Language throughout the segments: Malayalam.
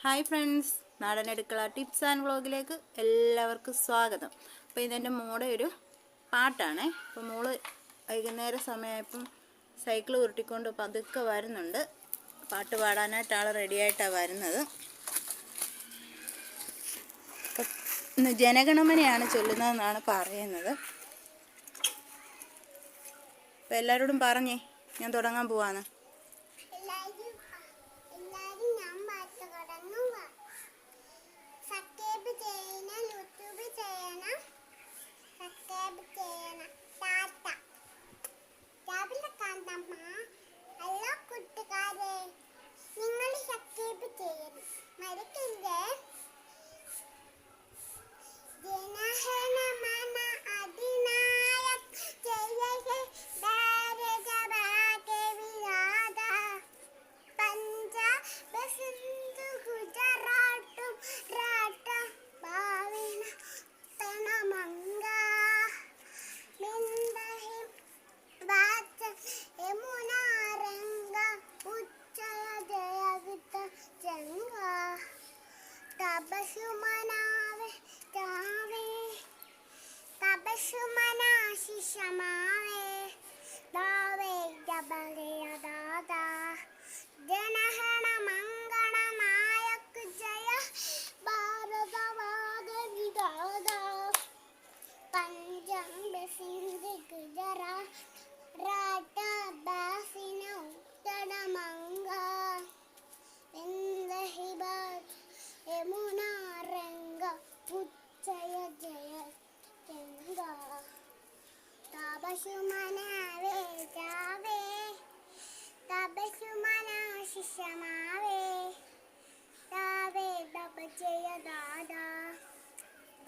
ഹായ് ഫ്രണ്ട്സ്, നാടൻ അടുക്കള ടിപ്സ് ആൻഡ് വ്ളോഗിലേക്ക് എല്ലാവർക്കും സ്വാഗതം. അപ്പോൾ ഇതെൻ്റെ മോടെ ഒരു പാട്ടാണ്. അപ്പോൾ മോള് വൈകുന്നേര സമയമായപ്പം സൈക്കിൾ ഉരുട്ടിക്കൊണ്ട് പതുക്കെ വരുന്നുണ്ട്. പാട്ട് പാടാനായിട്ട് ആൾ റെഡിയായിട്ടാണ് വരുന്നത്. അപ്പം ഇന്ന് ജനഗണമനയാണ് ചൊല്ലുന്നതെന്നാണ് പറയുന്നത്. അപ്പോൾ എല്ലാവരോടും പറഞ്ഞേ ഞാൻ തുടങ്ങാൻ പോവാണ്.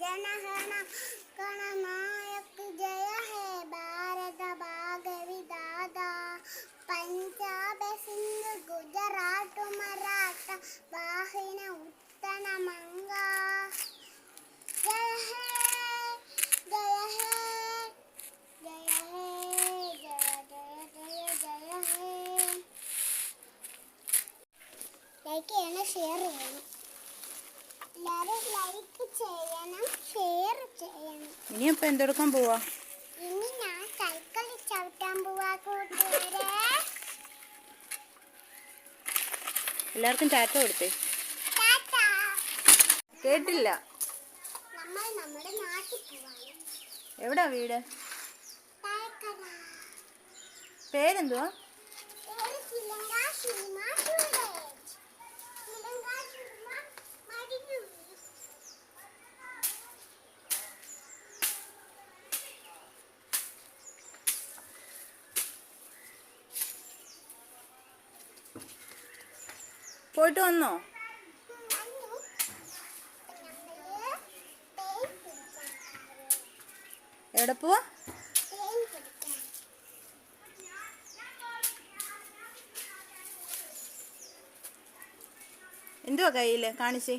जनगण गणनायक जय हे भारत भाग्य विधाता पंजाब सिंध गुजरात मराठा वाहिन उत्तर मंगा जय हे जय हे जय हे जय जय जय जय हे लाइक ചെയ്യണം ഷെയർ ചെയ്യണം എല്ലാവരും ലൈക്ക് ചെയ്യണം ഷെയർ ചെയ്യണം. ഇനി അപ്പം എന്തെടുക്കാൻ പോവാ? ഇനി ഞാൻ സൈക്കിൾ ചവിട്ടാൻ പോവാ കൂട്ടുകാരെ. എല്ലാവർക്കും ടാറ്റ കൊടുത്തേ. കേട്ടില്ല. നമ്മൾ നമ്മുടെ നാട്ടിൽ പോവാണ്. എവിടാ വീട്? പേരെന്തുവാ? പോയിട്ട് വന്നോ? എവിടെ പോവാ? എന്തുവാ കയ്യില് കാണിച്ചേ?